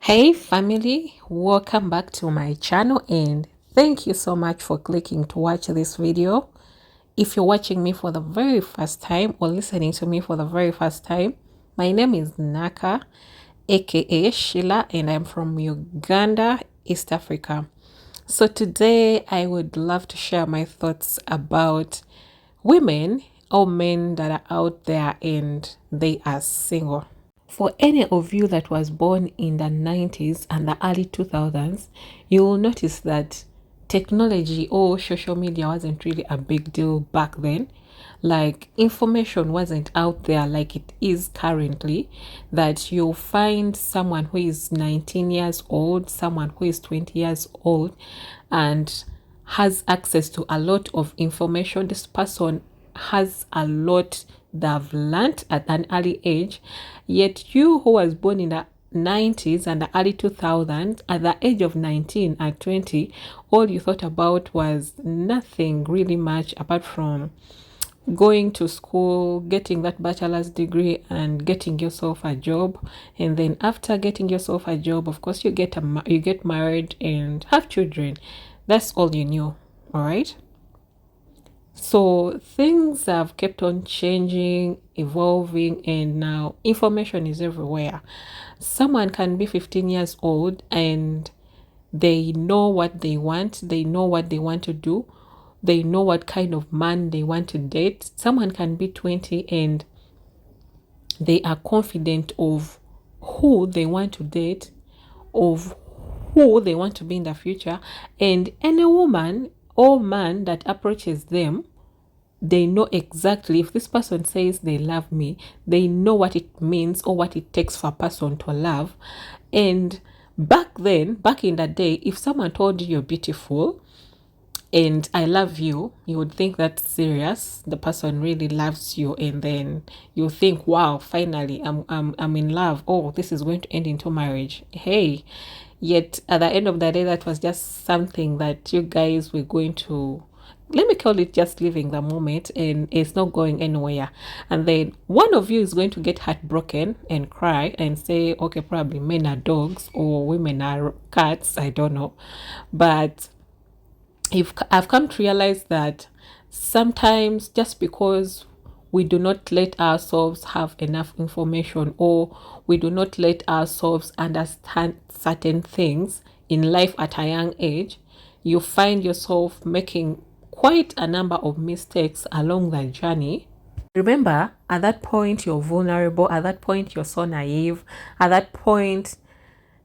Hey family, welcome back to my channel and thank you so much for clicking to watch this video. If you're watching me for the very first time or listening to me for the very first time, my name is Naka, aka Sheila, and I'm from Uganda, East Africa. So today I would love to share my thoughts about women or men that are out there and they are single. For any of you that was born in the 90s and the early 2000s, you will notice that technology or social media wasn't really a big deal back then. Like information wasn't out there like it is currently, that you'll find someone who is 19 years old, someone who is 20 years old, and has access to a lot of information. This person has a lot they've learned at an early age, yet you who was born in the 90s and the early 2000s, at the age of 19 and 20, all you thought about was nothing really much apart from going to school, getting that bachelor's degree and getting yourself a job. And then after getting yourself a job, of course, you get married and have children. That's all you knew. All right. So things have kept on changing, evolving, and now information is everywhere. Someone can be 15 years old and they know what they want, they know what they want to do, they know what kind of man they want to date. Someone can be 20 and they are confident of who they want to date, of who they want to be in the future. And any woman or man that approaches them, they know exactly, if this person says they love me, they know what it means or what it takes for a person to love. And back then, back in the day, if someone told you you're beautiful and I love you, you would think that's serious. The person really loves you, and then you think, wow, finally I'm in love. Oh, this is going to end into marriage. Hey, yet at the end of the day, that was just something that you guys were going to, let me call it, just living the moment, and it's not going anywhere. And then one of you is going to get heartbroken and cry and say, okay, probably men are dogs or women are cats, I don't know. But if I've come to realize that sometimes just because we do not let ourselves have enough information, or we do not let ourselves understand certain things in life at a young age, you find yourself making quite a number of mistakes along the journey. Remember, at that point, you're vulnerable. At that point, you're so naive. At that point,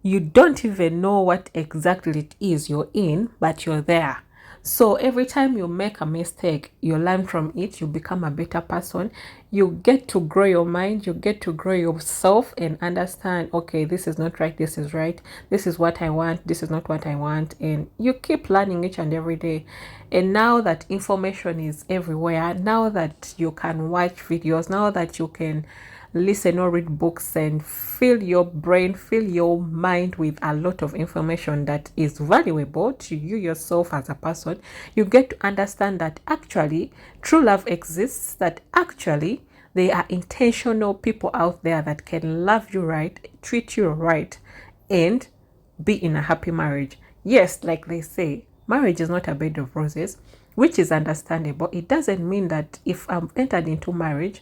you don't even know what exactly it is you're in, but you're there. So every time you make a mistake, you learn from it, you become a better person, you get to grow your mind, you get to grow yourself and understand, okay, this is not right, this is right, this is what I want, this is not what I want. And you keep learning each and every day. And now that information is everywhere, now that you can watch videos, now that you can listen or read books and fill your brain, fill your mind with a lot of information that is valuable to you yourself as a person, you get to understand that actually true love exists, that actually there are intentional people out there that can love you right, treat you right, and be in a happy marriage. Yes, like they say, marriage is not a bed of roses, which is understandable. It doesn't mean that if I'm entered into marriage,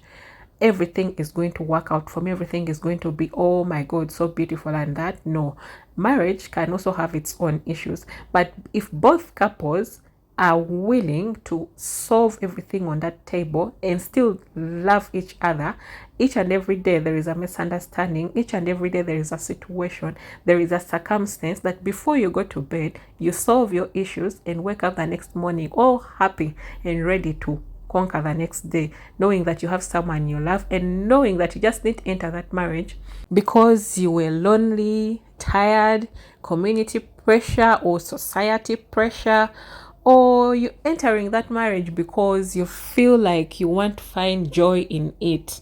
everything is going to work out for me, everything is going to be, oh my god, so beautiful and that. No, marriage can also have its own issues, but if both couples are willing to solve everything on that table and still love each other, each and every day there is a misunderstanding, each and every day there is a situation, there is a circumstance that before you go to bed, you solve your issues and wake up the next morning all happy and ready to conquer the next day, knowing that you have someone you love and knowing that you just didn't enter that marriage because you were lonely, tired, community pressure or society pressure, or you entering that marriage because you feel like you want to find joy in it,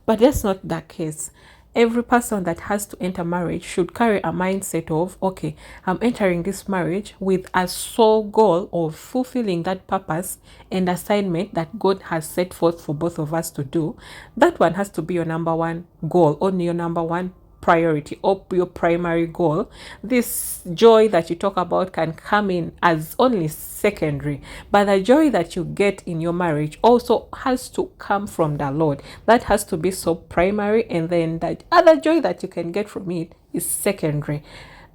but that's not the case. Every person that has to enter marriage should carry a mindset of, okay, I'm entering this marriage with a sole goal of fulfilling that purpose and assignment that God has set forth for both of us to do. That one has to be your number one goal, only your number one priority or your primary goal, this joy that you talk about can come in as only secondary. But the joy that you get in your marriage also has to come from the Lord. That has to be so primary, and then that other joy that you can get from it is secondary.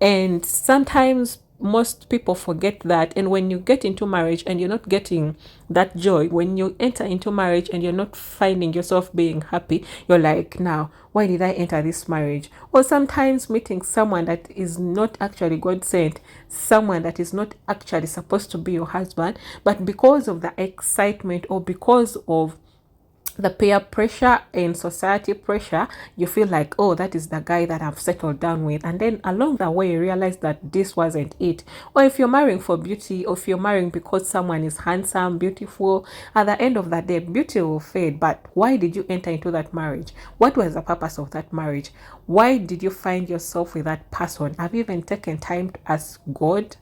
And sometimes most people forget that. And when you get into marriage and you're not getting that joy, when you enter into marriage and you're not finding yourself being happy, you're like, now, why did I enter this marriage? Or sometimes meeting someone that is not actually God sent, someone that is not actually supposed to be your husband, but because of the excitement or because of the peer pressure and society pressure, you feel like, oh, that is the guy that I've settled down with. And then along the way, you realize that this wasn't it. Or if you're marrying for beauty, or if you're marrying because someone is handsome, beautiful, at the end of the day, beauty will fade. But why did you enter into that marriage? What was the purpose of that marriage? Why did you find yourself with that person? Have you even taken time to ask God?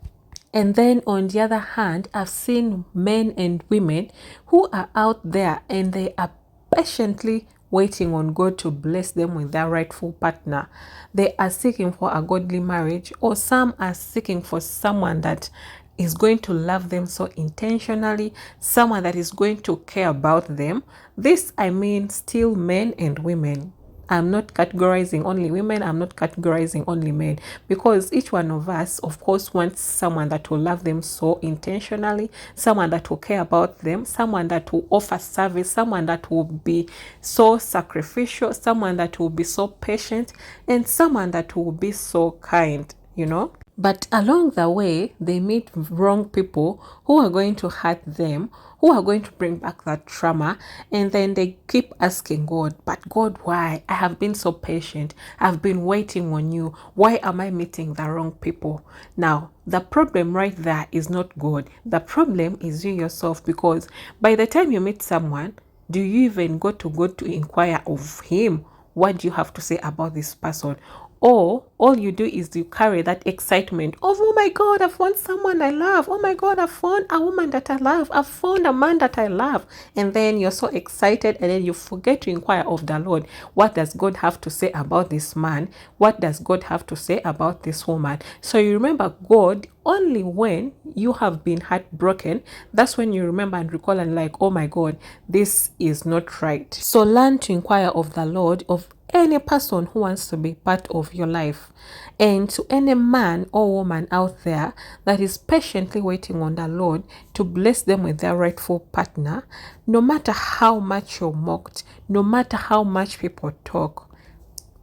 And then on the other hand, I've seen men and women who are out there and they are patiently waiting on God to bless them with their rightful partner. They are seeking for a godly marriage, or some are seeking for someone that is going to love them so intentionally, someone that is going to care about them. This, I mean, still men and women. I'm not categorizing only women, I'm not categorizing only men, because each one of us, of course, wants someone that will love them so intentionally, someone that will care about them, someone that will offer service, someone that will be so sacrificial, someone that will be so patient, and someone that will be so kind, you know. But along the way, they meet wrong people who are going to hurt them, who are going to bring back that trauma. And then they keep asking God, but God, why? I have been so patient. I've been waiting on you. Why am I meeting the wrong people? Now, the problem right there is not God. The problem is you yourself, because by the time you meet someone, do you even go to God to inquire of him? What do you have to say about this person? Or all you do is you carry that excitement of, oh my God, I've found someone I love. Oh my God, I've found a woman that I love. I've found a man that I love. And then you're so excited, and then you forget to inquire of the Lord. What does God have to say about this man? What does God have to say about this woman? So you remember God only when you have been heartbroken. That's when you remember and recall and like, oh my God, this is not right. So learn to inquire of the Lord, of any person who wants to be part of your life. And to any man or woman out there that is patiently waiting on the Lord to bless them with their rightful partner, no matter how much you're mocked, no matter how much people talk,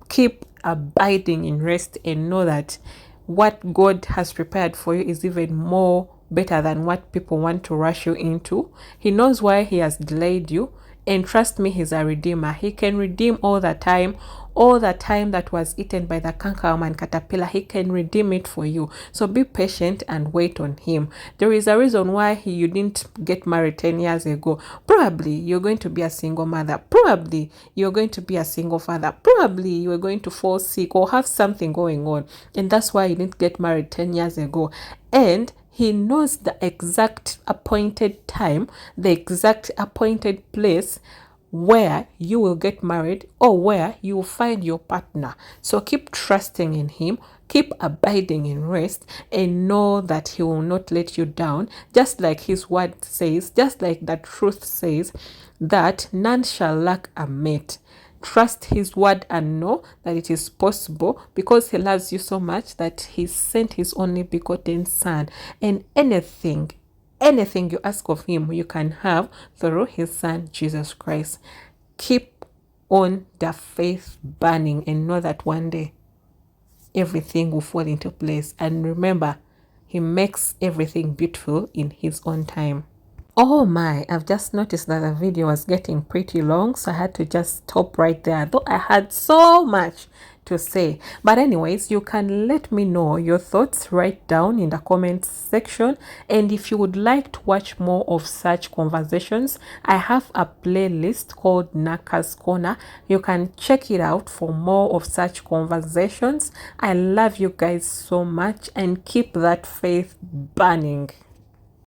keep abiding in rest and know that what God has prepared for you is even more better than what people want to rush you into. He knows why he has delayed you. And trust me, he's a redeemer. He can redeem all the time that was eaten by the cankerworm and caterpillar. He can redeem it for you. So be patient and wait on him. There is a reason why you didn't get married 10 years ago. Probably you're going to be a single mother. Probably you're going to be a single father. Probably you're going to fall sick or have something going on. And that's why you didn't get married 10 years ago. And he knows the exact appointed time, the exact appointed place where you will get married or where you will find your partner. So keep trusting in him, keep abiding in rest, and know that he will not let you down. Just like his word says, just like the truth says, that none shall lack a mate. Trust his word and know that it is possible, because he loves you so much that he sent his only begotten son. And anything you ask of him, you can have through his son, Jesus Christ. Keep on the faith burning and know that one day everything will fall into place. And remember, he makes everything beautiful in his own time. Oh my, I've just noticed that the video was getting pretty long, so I had to just stop right there, though I had so much to say. But anyways, you can let me know your thoughts right down in the comments section. And if you would like to watch more of such conversations, I have a playlist called Naka's Corner. You can check it out for more of such conversations. I love you guys so much, and keep that faith burning.